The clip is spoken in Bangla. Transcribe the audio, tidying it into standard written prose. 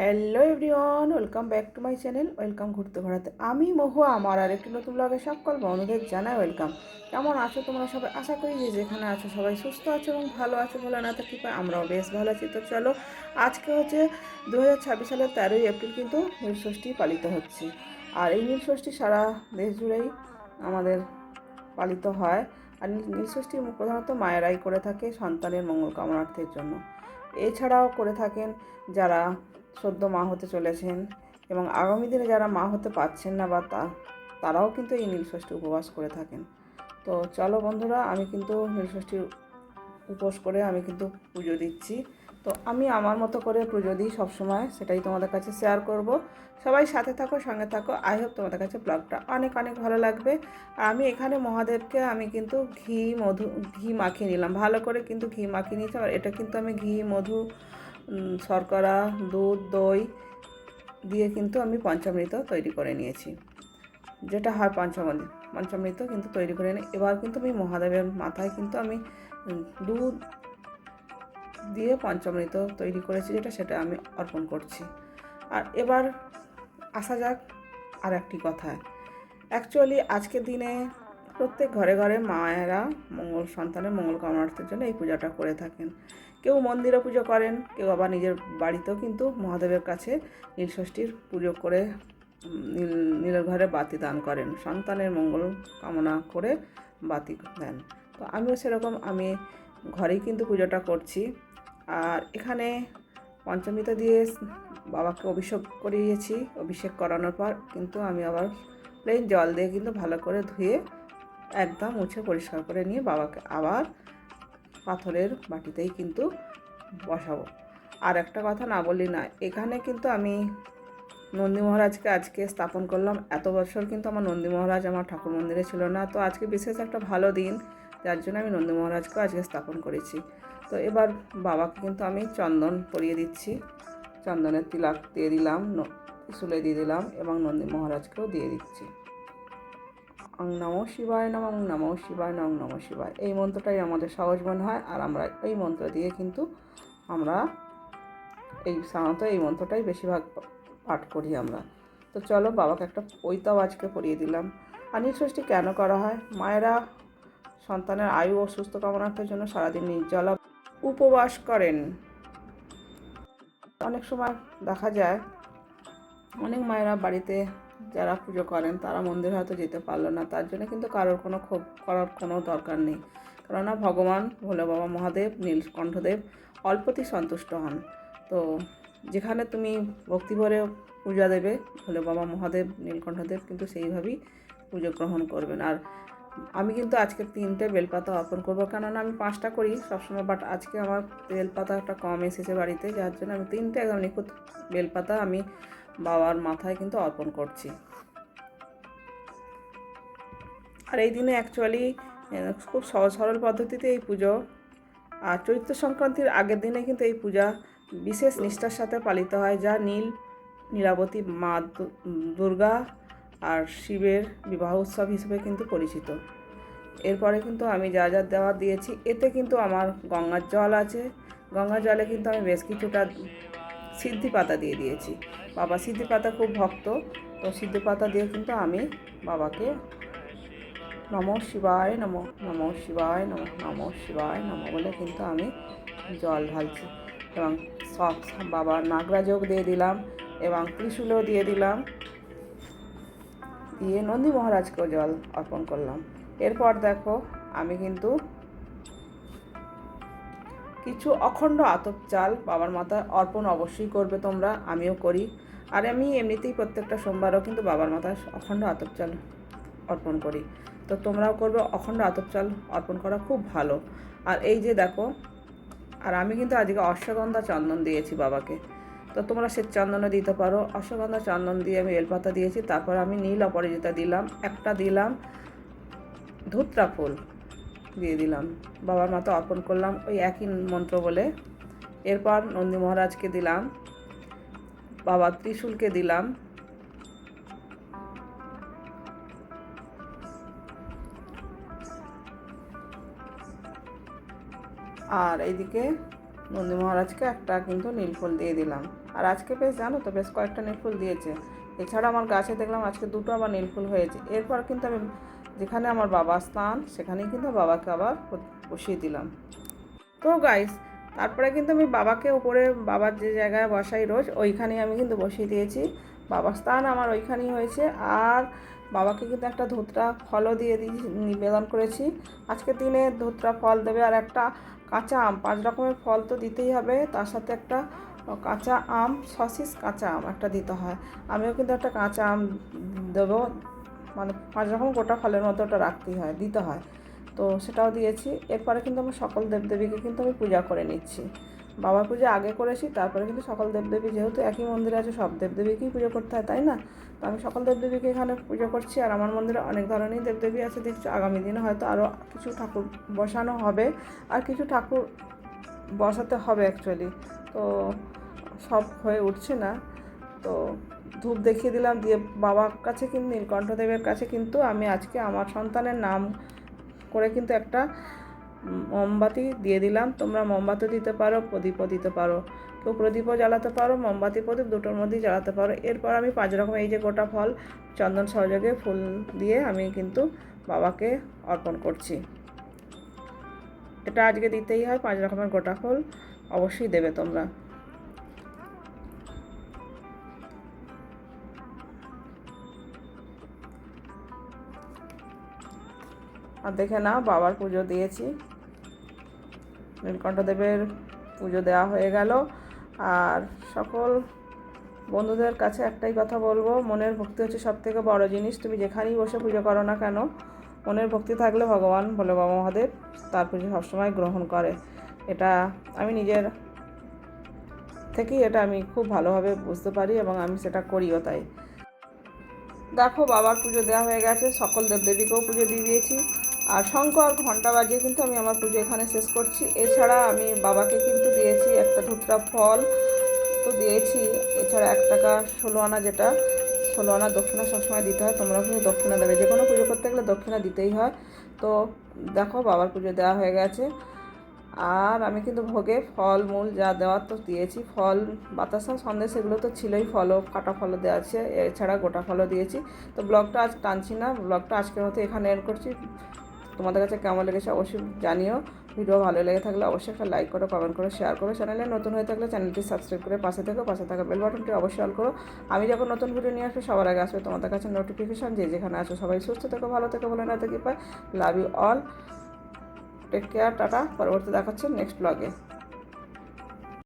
Hello everyone, welcome back to my channel. Welcome ঘুরতে ঘোরাতে। আমি মহুয়া, আমার আর একটি নতুন ব্লগে সকল বন্ধুদের জানাই ওয়েলকাম। কেমন আছো তোমরা সবাই? আশা করি যে যেখানে আছো সবাই সুস্থ আছো এবং ভালো আছো, বলে না তো কৃপায় আমরাও বেশ ভালো আছি। তো চলো, আজকে হচ্ছে 2026 সালের 13ই এপ্রিল, কিন্তু নীলষষ্ঠী পালিত হচ্ছে। আর এই নীলষষ্ঠী সারা দেশ জুড়েই আমাদের পালিত হয়। আর নীলষষ্ঠী প্রধানত মায়েরাই করে থাকে সন্তানের মঙ্গল কামনার্থের জন্য। এছাড়াও করে থাকেন যারা সদ্য মা হতে চলেছেন এবং আগামী দিনে যারা মা হতে পারছেন না বা তারাও কিন্তু এই নীলষষ্ঠী উপবাস করে থাকেন। তো চলো বন্ধুরা, আমি কিন্তু নীলষষ্ঠীর উপোস করে আমি কিন্তু পুজো দিচ্ছি। তো আমি আমার মতো করে পুজো দিই সবসময়, সেটাই তোমাদের কাছে শেয়ার করব। সবাই সাথে থাকো, সঙ্গে থাকো। আই হোপ তোমাদের কাছে ব্লগটা অনেক অনেক ভালো লাগবে। আর আমি এখানে মহাদেবকে আমি কিন্তু ঘি মাখিয়ে নিলাম, ভালো করে কিন্তু ঘি মাখিয়ে নিয়েছি। আর এটা কিন্তু আমি ঘি, মধু, শর্করা, দুধ, দই দিয়ে কিন্তু আমি পঞ্চামৃত তৈরি করে নিয়েছি, যেটা হয় পঞ্চামৃত কিন্তু তৈরি করে নিই। এবার কিন্তু আমি মহাদেবের মাথায় কিন্তু আমি দুধ দিয়ে পঞ্চামৃত তৈরি করেছি, সেটা আমি অর্পণ করছি। আর এবার আসা যাক আর একটি কথায়। অ্যাকচুয়ালি আজকের দিনে প্রত্যেক ঘরে ঘরে মায়েরা সন্তানের মঙ্গল কামনার্থের জন্য এই পূজাটা করে থাকেন। কেউ মন্দিরে পুজো করেন, কেউ আবার নিজের বাড়িতেও কিন্তু মহাদেবের কাছে নীলষষ্ঠীর পুজো করে নীলের ঘরে বাতি দান করেন, সন্তানের মঙ্গল কামনা করে বাতি দেন। তো আমিও সেরকম আমি ঘরেই কিন্তু পুজোটা করছি। আর এখানে পঞ্চমৃত দিয়ে বাবাকে অভিষেক করিয়েছি। অভিষেক করানোর পর কিন্তু আমি আবার প্লেন জল দিয়ে কিন্তু ভালো করে ধুয়ে একদম মুছে পরিষ্কার করে নিয়ে বাবাকে আবার পাথরের বাটিতেই কিন্তু বসাবো। আর একটা কথা না বললি না, এখানে কিন্তু আমি নন্দী মহারাজকে আজকে স্থাপন করলাম। এত বছর কিন্তু আমার নন্দী মহারাজ আমার ঠাকুর মন্দিরে ছিল না। তো আজকে বিশেষ একটা ভালো দিন, যার জন্য আমি নন্দী মহারাজকেও আজকে স্থাপন করেছি। তো এবার বাবাকে কিন্তু আমি চন্দন পরিয়ে দিচ্ছি, চন্দনের তিলক দিয়ে দিলাম, চুলে দিয়ে দিলাম এবং নন্দী মহারাজকেও দিয়ে দিচ্ছি। অং নমঃ শিবায় নম, অং নমঃ শিবায় নম, নমঃ শিবায়। এই মন্ত্রটাই আমাদের সহজ মনে হয়, আর আমরা এই মন্ত্র দিয়ে কিন্তু আমরা সাধারণত এই মন্ত্রটাই বেশিরভাগ পাঠ করি আমরা। তো চলো, বাবাকে একটা পৈতাও আজকে পরিয়ে দিলাম। আর নীলষষ্ঠী কেন করা হয়? মায়েরা সন্তানের আয়ু ও সুস্থ কামনার্থের জন্য সারাদিন নির্জলা উপবাস করেন। অনেক সময় দেখা যায় অনেক মায়েরা বাড়িতে যারা পুজো করেন তারা মন্দির হয়তো যেতে পারলো না, তার জন্য কিন্তু কারোর কোনো ক্ষোভ করার কোনো দরকার নেই। কেননা ভগবান ভোলে বাবা মহাদেব, নীলকণ্ঠদেব অল্পতেই সন্তুষ্ট হন। তো যেখানে তুমি ভক্তি ভরে পূজা দেবে, ভোলে বাবা মহাদেব, নীলকণ্ঠদেব কিন্তু সেইভাবেই পুজো গ্রহণ করবেন। আর আমি কিন্তু আজকে 3টে বেলপাতা অর্পণ করবো, কেননা আমি 5টা করি সবসময়, বাট আজকে আমার বেলপাতাটা কম এসেছে বাড়িতে, যার জন্য আমি 3টে একদম নিখুঁত বেলপাতা আমি বাবার মাথায় কিন্তু অর্পণ করছি। আর এই দিনে অ্যাকচুয়ালি খুব সহজ সরল পদ্ধতিতে এই পুজো। আর চৈত্র সংক্রান্তির আগের দিনে কিন্তু এই পূজা বিশেষ নিষ্ঠার সাথে পালিত হয়, যা নীলাবতী মা দুর্গা আর শিবের বিবাহ উৎসব হিসেবে কিন্তু পরিচিত। এরপরে কিন্তু আমি যা যা দেওয়া দিয়েছি, এতে কিন্তু আমার গঙ্গার জল আছে। গঙ্গার জলে কিন্তু আমি বেশ কিছুটা সিদ্ধি পাতা দিয়ে দিয়েছি। বাবা সিদ্ধি পাতা খুব ভক্ত, তো সিদ্ধি পাতা দিয়ে কিন্তু আমি বাবাকে নমঃ শিবায় নম, নমঃ শিবায় নম, নমঃ শিবায় নম বলে কিন্তু আমি জল ঢালছি। এবং সব বাবার নাগরাজক দিয়ে দিলাম এবং ত্রিশূলও দিয়ে দিলাম, দিয়ে নন্দী মহারাজকেও জল অর্পণ করলাম। এরপর দেখো, আমি কিন্তু কিছু অখণ্ড আতপ চাল বাবার মাথায় অর্পণ অবশ্যই করবে তোমরা, আমিও করি। আর আমি এমনিতেই প্রত্যেকটা সোমবারও কিন্তু বাবার মাথায় অখণ্ড আতপ চাল অর্পণ করি। তো তোমরাও করবে, অখণ্ড আতপ চাল অর্পণ করা খুব ভালো। আর এই যে দেখো, আর আমি কিন্তু আজকে অশ্বগন্ধা চন্দন দিয়েছি বাবাকে। তো তোমরা শ্বেত চন্দনও দিতে পারো। অশ্বগন্ধা চন্দন দিয়ে আমি বেলপাতা দিয়েছি, তারপর আমি নীল অপরাজিতা দিলাম, একটা দিলাম ধুত্রা ফুল দিয়ে দিলাম, বাবার মাথা অর্পণ করলাম ওই একই মন্ত্র বলে। এরপর নন্দী মহারাজকে দিলাম, বাবা ত্রিশূলকে দিলাম, আর এইদিকে নন্দী মহারাজকে একটা কিন্তু নীলফুল দিয়ে দিলাম। আর আজকে বেশ জানো তো বেশ কয়েকটা নীলফুল দিয়েছে। এছাড়া আমার গাছে দেখলাম আজকে দুটো আবার নীলফুল হয়েছে। এরপর কিন্তু আমি যেখানে আমার বাবার স্থান সেখানেই কিন্তু বাবাকে আবার বসিয়ে দিলাম। তো গাইস, তারপরে কিন্তু আমি বাবাকে উপরে বাবার যে জায়গায় বসাই রোজ ওইখানেই আমি কিন্তু বসিয়ে দিয়েছি। বাবার স্থান আমার ওইখানেই হয়েছে। আর বাবাকে কিন্তু একটা ধুতরা ফলও দিয়ে নিবেদন করেছি। আজকের দিনে ধুতরা ফল দেবে আর একটা কাঁচা আম, 5 রকমের ফল তো দিতেই হবে, তার সাথে একটা কাঁচা আম, সসিস কাঁচা আম একটা দিতে হয়। আমিও কিন্তু একটা কাঁচা আম দেবো, মানে 5 রকম গোটা ফলের মতো ওটা রাখতেই হয়, দিতে হয়। তো সেটাও দিয়েছি। এরপরে কিন্তু আমি সকল দেবদেবীকে কিন্তু আমি পূজা করে নিচ্ছি। বাবার পূজা আগে করেছি, তারপরে কিন্তু সকল দেবদেবী, যেহেতু একই মন্দিরে আছে সব দেবদেবীকেই পুজো করতে হয়, তাই না? তো আমি সকল দেবদেবীকে এখানে পুজো করছি। আর আমার মন্দিরে অনেক ধরনের দেবদেবী আছে দেখছি। আগামী দিনে হয়তো আরও কিছু ঠাকুর বসানো হবে, আর কিছু ঠাকুর বসাতে হবে অ্যাকচুয়ালি। তো সব হয়ে উঠছে না। তো ধূপ দেখিয়ে দিলাম, দিয়ে বাবার কাছে কিন্তু নীলকণ্ঠদেবের কাছে কিন্তু আমি আজকে আমার সন্তানের নাম করে কিন্তু একটা মোমবাতি দিয়ে দিলাম। তোমরা মোমবাতি দিতে পারো, প্রদীপও দিতে পারো, কেউ প্রদীপও জ্বালাতে পারো, মোমবাতি প্রদীপ দুটোর মধ্যেই জ্বালাতে পারো। এরপর আমি 5 রকম এই যে গোটা ফল চন্দন সহযোগে ফুল দিয়ে আমি কিন্তু বাবাকে অর্পণ করছি। এটা আজকে দিতেই হয়, 5 রকমের গোটা ফল অবশ্যই দেবে তোমরা। আর দেখে নাও বাবার পুজো দিয়েছি, নীলকণ্ঠদেবের পুজো দেওয়া হয়ে গেল। আর সকল বন্ধুদের কাছে একটাই কথা বলবো, মনের ভক্তি হচ্ছে সবথেকে বড় জিনিস। তুমি যেখানেই বসে পুজো করো না কেন, মনের ভক্তি থাকলে ভগবান ভোলে বাবা মহাদেব তার পুজো সবসময় গ্রহণ করে। এটা আমি নিজের থেকেই এটা আমি খুব ভালোভাবে বুঝতে পারি এবং আমি সেটা করিও। তাই দেখো বাবার পুজো দেওয়া হয়ে গেছে, সকল দেবদেবীকেও পুজো দিয়ে দিয়েছি। আর শঙ্খ আর ঘণ্টা বাজিয়ে কিন্তু আমি আমার পুজো এখানে শেষ করছি। এছাড়া আমি বাবাকে কিন্তু দিয়েছি একটা ধুতরা ফল তো দিয়েছি। এছাড়া 1 টাকা 16 আনা, যেটা 16 আনা দক্ষিণা সবসময় দিতে হয়। তোমরা কিন্তু দক্ষিণা দেবে, যে কোনো পুজো করতে গেলে দক্ষিণা দিতেই হয়। তো দেখো বাবার পুজো দেওয়া হয়ে গেছে। আর আমি কিন্তু ভোগে ফল মূল যা দেওয়ার তো দিয়েছি, ফল বাতাসা সন্দেশ এগুলো তো ছিলই, ফলও কাটা ফলও দেওয়া আছে, এছাড়া গোটা ফলও দিয়েছি। তো ব্লগটা আজ টানছি না, ব্লগটা আজকের মতো এখানে এন্ড করছি। তোমাদের কাছে কেমন লেগেছে অবশ্যই জানিও। ভিডিও ভালো লেগে থাকলে অবশ্যই একটা লাইক করো, কমেন্ট করো, শেয়ার করো। চ্যানেলে নতুন হয়ে থাকলে চ্যানেলটি সাবস্ক্রাইব করে পাশে থাকো, পাশে থাকা বেল বাটনটি অবশ্যই অল করো। আমি যখন নতুন ভিডিও নিয়ে আসবো সবার আগে আসবে তোমাদের কাছে নোটিফিকেশান। যেখানে আছো সবাই সুস্থ থেকো, ভালো থেকো, বলে না থেকে পাই। Love you all, take care, tata. পরবর্তী দেখাচ্ছে নেক্সট ব্লগে।